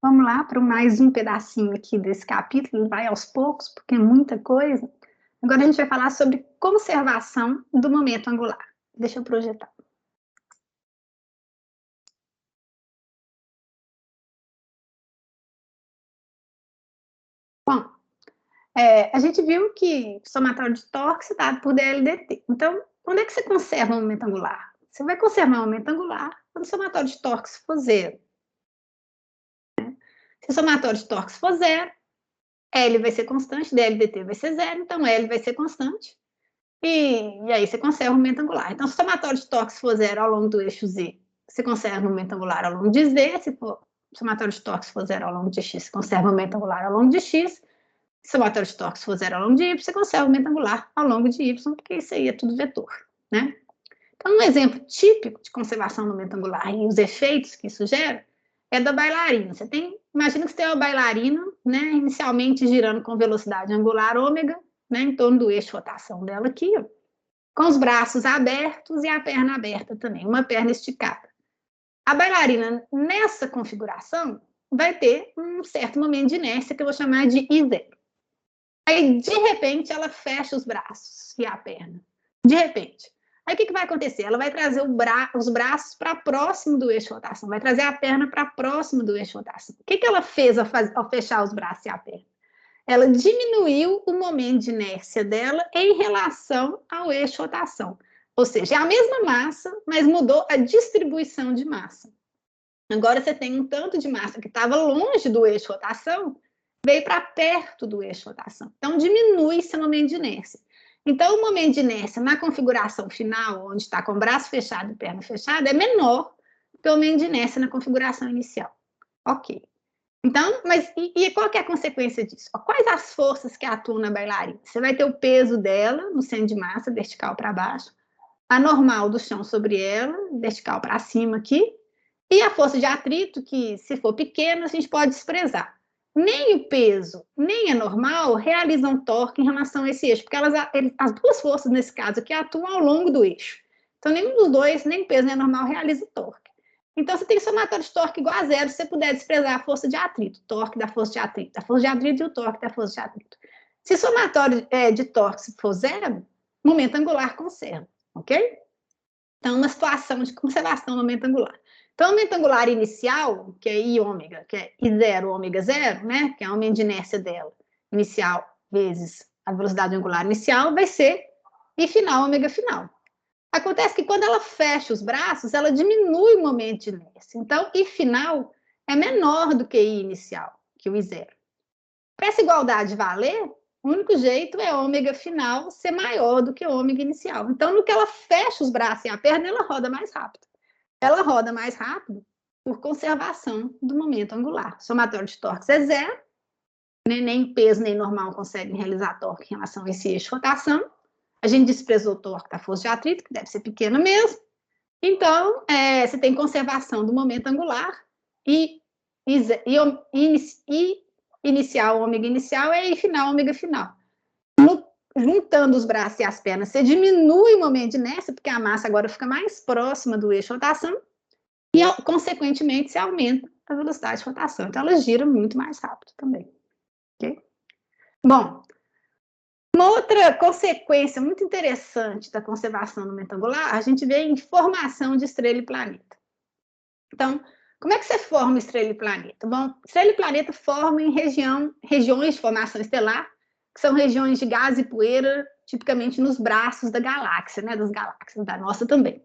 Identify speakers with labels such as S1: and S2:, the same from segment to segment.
S1: Vamos lá para mais um pedacinho aqui desse capítulo, vai aos poucos, porque é muita coisa. Agora a gente vai falar sobre conservação do momento angular. Deixa eu projetar. Bom, a gente viu que o somatório de torques é dado por dLdt. Então, onde é que você conserva o momento angular? Você vai conservar o momento angular quando o somatório de torques for zero. Se o somatório de torques for zero, L vai ser constante, dLdt vai ser zero, então L vai ser constante. E aí você conserva o momento angular. Então, se o somatório de torques for zero ao longo do eixo Z, você conserva o momento angular ao longo de Z. Se o somatório de torques for zero ao longo de X, você conserva o momento angular ao longo de X. Se o somatório de torques for zero ao longo de Y, você conserva o momento angular ao longo de Y, porque isso aí é tudo vetor, né? Então, um exemplo típico de conservação do momento angular e os efeitos que isso gera é da bailarina. Imagina que você tem uma bailarina, né, inicialmente girando com velocidade angular ômega, né, em torno do eixo de rotação dela aqui, ó, com os braços abertos e a perna aberta também, uma perna esticada. A bailarina, nessa configuração, vai ter um certo momento de inércia que eu vou chamar de I0. Aí, de repente, ela fecha os braços e a perna. De repente. Aí, o que vai acontecer? Ela vai trazer os braços para próximo do eixo de rotação, vai trazer a perna para próximo do eixo de rotação. O que ela fez ao fechar os braços e a perna? Ela diminuiu o momento de inércia dela em relação ao eixo de rotação. Ou seja, é a mesma massa, mas mudou a distribuição de massa. Agora você tem um tanto de massa que estava longe do eixo de rotação, veio para perto do eixo de rotação. Então, diminui esse momento de inércia. Então, o momento de inércia na configuração final, onde está com o braço fechado e perna fechada, é menor do que o momento de inércia na configuração inicial. Ok. Então, mas qual que é a consequência disso? Quais as forças que atuam na bailarina? Você vai ter o peso dela no centro de massa, vertical para baixo, a normal do chão sobre ela, vertical para cima aqui, e a força de atrito, que se for pequena, a gente pode desprezar. Nem o peso, nem a normal realizam torque em relação a esse eixo, porque as duas forças, nesse caso aqui, atuam ao longo do eixo. Então, nenhum dos dois, nem o peso nem a normal, realiza torque. Então, você tem somatório de torque igual a zero se você puder desprezar a força de atrito, torque da força de atrito, e o torque da força de atrito. Se o somatório de torque for zero, momento angular conserva, ok? Então, uma situação de conservação do momento angular. Então, o momento angular inicial, que é I ômega, que é I0 ômega 0, né, que é o aumento de inércia dela, inicial vezes a velocidade angular inicial, vai ser I final ômega final. Acontece que quando ela fecha os braços, ela diminui o momento de inércia. Então, I final é menor do que I inicial, que o I0. Para essa igualdade valer, o único jeito é ômega final ser maior do que ômega inicial. Então, no que ela fecha os braços e a perna, ela roda mais rápido. Ela roda mais rápido por conservação do momento angular. O somatório de torques é zero, nem peso nem normal conseguem realizar torque em relação a esse eixo de rotação. A gente desprezou o torque da força de atrito, que deve ser pequena mesmo. Então, você tem conservação do momento angular e inicial, ômega inicial, e final, ômega final. Juntando os braços e as pernas, você diminui o momento de inércia, porque a massa agora fica mais próxima do eixo de rotação, e, consequentemente, se aumenta a velocidade de rotação. Então, ela gira muito mais rápido também. Ok? Bom, uma outra consequência muito interessante da conservação do momento angular, a gente vê em formação de estrela e planeta. Então, como é que você forma estrela e planeta? Bom, estrela e planeta formam em regiões de formação estelar, que são regiões de gás e poeira, tipicamente nos braços da galáxia, né, das galáxias, da nossa também.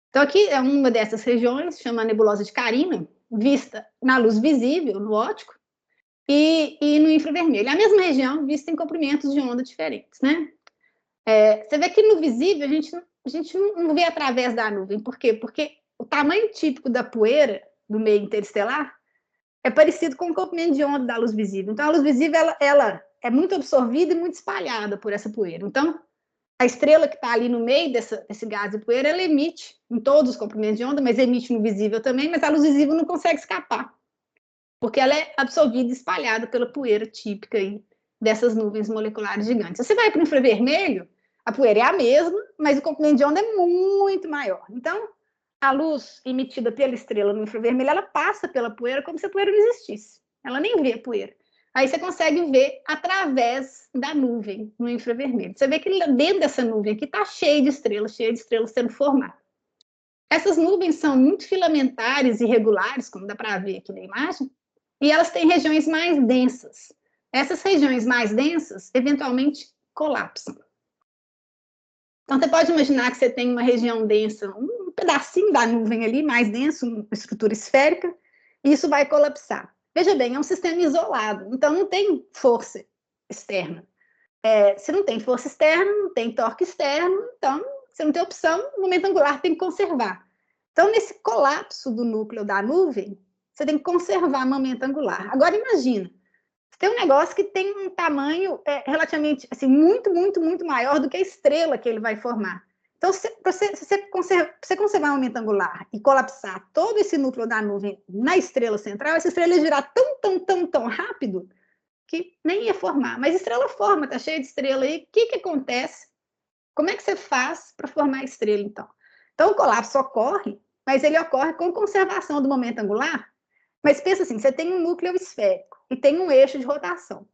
S1: Então, aqui é uma dessas regiões, chama a nebulosa de Carina, vista na luz visível, no óptico, e no infravermelho. É a mesma região, vista em comprimentos de onda diferentes, né? Você vê que no visível a gente não vê através da nuvem. Por quê? Porque o tamanho típico da poeira do meio interestelar é parecido com o comprimento de onda da luz visível. Então, a luz visível ela é muito absorvida e muito espalhada por essa poeira. Então, a estrela que está ali no meio desse gás e poeira, ela emite em todos os comprimentos de onda, mas emite no visível também, mas a luz visível não consegue escapar, porque ela é absorvida e espalhada pela poeira típica aí dessas nuvens moleculares gigantes. Se você vai para o infravermelho, a poeira é a mesma, mas o comprimento de onda é muito maior. Então, a luz emitida pela estrela no infravermelho, ela passa pela poeira como se a poeira não existisse. Ela nem vê a poeira. Aí você consegue ver através da nuvem no infravermelho. Você vê que dentro dessa nuvem aqui está cheia de estrelas sendo formadas. Essas nuvens são muito filamentares e irregulares, como dá para ver aqui na imagem, e elas têm regiões mais densas. Essas regiões mais densas, eventualmente, colapsam. Então, você pode imaginar que você tem uma região densa, um pedacinho da nuvem ali, mais denso, uma estrutura esférica, e isso vai colapsar. Veja bem, é um sistema isolado, então não tem força externa. Se não tem força externa, não tem torque externo, então você não tem opção, o momento angular tem que conservar. Então, nesse colapso do núcleo da nuvem, você tem que conservar momento angular. Agora, imagina, tem um negócio que tem um tamanho relativamente, assim, muito, muito, muito maior do que a estrela que ele vai formar. Então, se você conservar o momento angular e colapsar todo esse núcleo da nuvem na estrela central, essa estrela ia girar tão rápido que nem ia formar. Mas estrela forma, tá cheia de estrela aí. O que acontece? Como é que você faz para formar a estrela, então? Então, o colapso ocorre, mas ele ocorre com conservação do momento angular. Mas pensa assim, você tem um núcleo esférico e tem um eixo de rotação.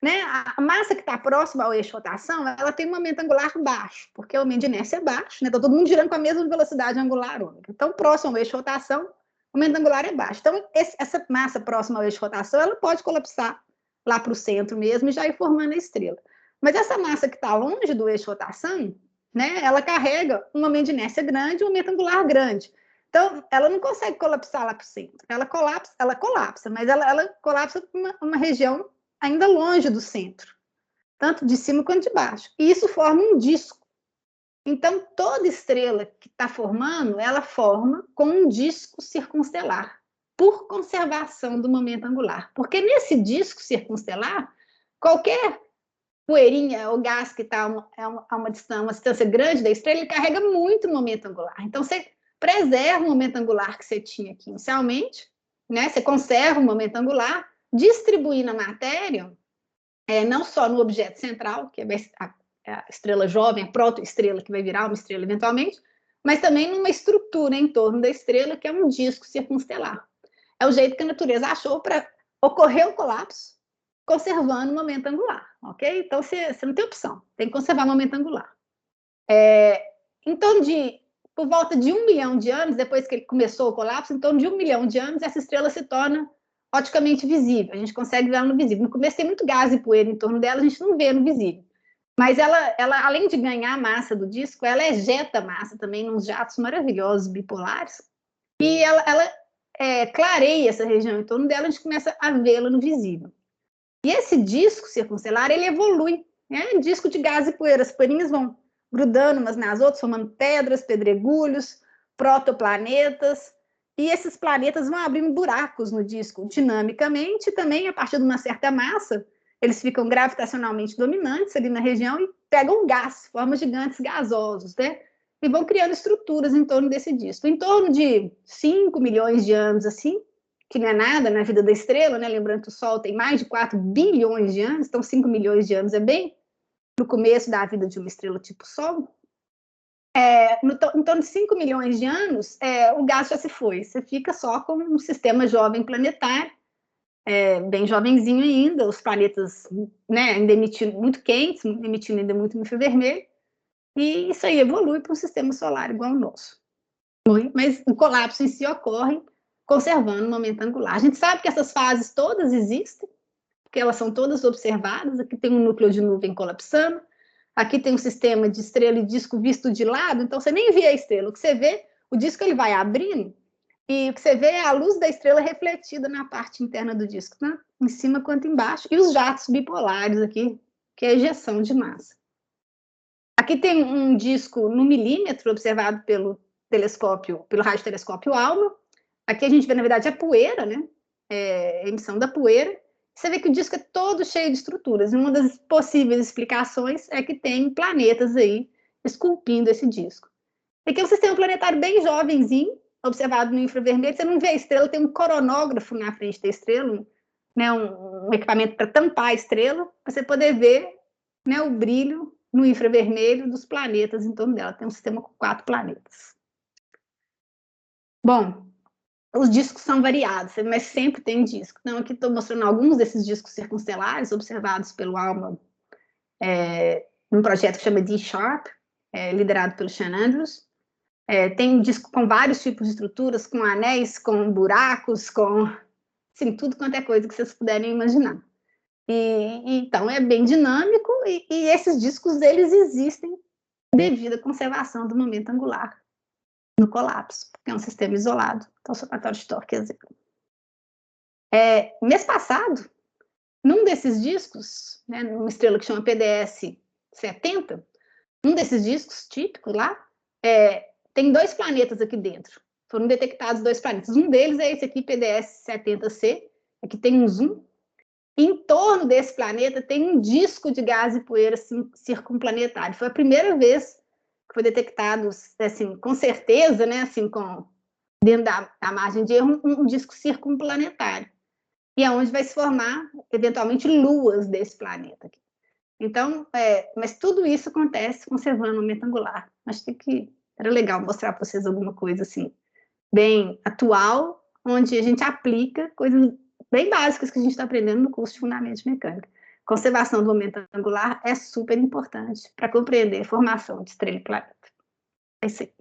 S1: Né? A massa que está próxima ao eixo de rotação, ela tem um momento angular baixo, porque o momento de inércia é baixo, né? Está todo mundo girando com a mesma velocidade angular única. Então, próximo ao eixo de rotação, o momento angular é baixo. Então, essa massa próxima ao eixo de rotação, ela pode colapsar lá para o centro mesmo e já ir formando a estrela. Mas essa massa que está longe do eixo de rotação, né, ela carrega um momento de inércia grande e um momento angular grande. Então, ela não consegue colapsar lá para o centro. Ela colapsa, mas ela colapsa para uma região ainda longe do centro, tanto de cima quanto de baixo. E isso forma um disco. Então, toda estrela que está formando, ela forma com um disco circunstelar, por conservação do momento angular. Porque nesse disco circunstelar, qualquer poeirinha ou gás que está a uma distância grande da estrela, ele carrega muito momento angular. Então, você preserva o momento angular que você tinha aqui inicialmente, né? Você conserva o momento angular, distribuindo a matéria, não só no objeto central, que é a estrela jovem, a protoestrela, que vai virar uma estrela eventualmente, mas também numa estrutura em torno da estrela, que é um disco circunstelar. É o jeito que a natureza achou para ocorrer o colapso, conservando o momento angular, ok? Então, você não tem opção, tem que conservar o momento angular. Então, por volta de 1 milhão de anos, depois que ele começou o colapso, em torno de 1 milhão de anos, essa estrela se torna oticamente visível. A gente consegue ver ela no visível. No começo tem muito gás e poeira em torno dela, a gente não vê no visível. Mas ela além de ganhar a massa do disco, ela ejeta massa também nos jatos maravilhosos bipolares. E ela clareia essa região em torno dela, a gente começa a vê-la no visível. E esse disco circunstelar, ele evolui. Né? Disco de gás e poeira. As poeirinhas vão grudando umas nas outras, formando pedras, pedregulhos, protoplanetas. E esses planetas vão abrindo buracos no disco dinamicamente, também a partir de uma certa massa, eles ficam gravitacionalmente dominantes ali na região e pegam gás, formam gigantes gasosos, né? E vão criando estruturas em torno desse disco. Em torno de 5 milhões de anos, assim, que não é nada na vida da estrela, né? Lembrando que o Sol tem mais de 4 bilhões de anos, então 5 milhões de anos é bem no começo da vida de uma estrela tipo Sol. Em torno de 5 milhões de anos, o gás já se foi. Você fica só com um sistema jovem planetário, bem jovenzinho ainda, os planetas, né, ainda emitindo muito quentes, emitindo ainda muito infravermelho, e isso aí evolui para um sistema solar igual ao nosso. Mas o colapso em si ocorre conservando o momento angular. A gente sabe que essas fases todas existem, porque elas são todas observadas. Aqui tem um núcleo de nuvem colapsando, aqui tem um sistema de estrela e disco visto de lado, então você nem vê a estrela. O que você vê, o disco ele vai abrindo, e o que você vê é a luz da estrela refletida na parte interna do disco, né? Em cima quanto embaixo, e os jatos bipolares aqui, que é a ejeção de massa. Aqui tem um disco no milímetro observado pelo radiotelescópio ALMA. Aqui a gente vê, na verdade, a poeira, né? A emissão da poeira. Você vê que o disco é todo cheio de estruturas. E uma das possíveis explicações é que tem planetas aí esculpindo esse disco. Aqui é um sistema planetário bem jovenzinho, observado no infravermelho. Você não vê a estrela, tem um coronógrafo na frente da estrela, né, um equipamento para tampar a estrela, para você poder ver, né, o brilho no infravermelho dos planetas em torno dela. Tem um sistema com 4 planetas. Bom, os discos são variados, mas sempre tem disco. Então, aqui estou mostrando alguns desses discos circunstelares observados pelo ALMA num projeto que chama D-Sharp, liderado pelo Sean Andrews. Tem um disco com vários tipos de estruturas, com anéis, com buracos, com assim, tudo quanto é coisa que vocês puderem imaginar. Então, é bem dinâmico e esses discos, eles existem devido à conservação do momento angular no colapso, porque é um sistema isolado. Então, o somatório de torque é zero. Mês passado, num desses discos, né, numa estrela que chama PDS 70, um desses discos típicos lá, tem 2 planetas aqui dentro. Foram detectados 2 planetas. Um deles é esse aqui, PDS 70C, aqui tem um zoom. Em torno desse planeta tem um disco de gás e poeira circunplanetário. Foi a primeira vez que foi detectado, assim, com certeza, né, assim, dentro da margem de erro, um disco circumplanetário. E é onde vai se formar, eventualmente, luas desse planeta aqui. Então, mas tudo isso acontece conservando o momento angular. Acho que era legal mostrar para vocês alguma coisa assim, bem atual, onde a gente aplica coisas bem básicas que a gente está aprendendo no curso de Fundamentos de Mecânica. Conservação do momento angular é super importante para compreender a formação de estrela e planeta. É isso aí.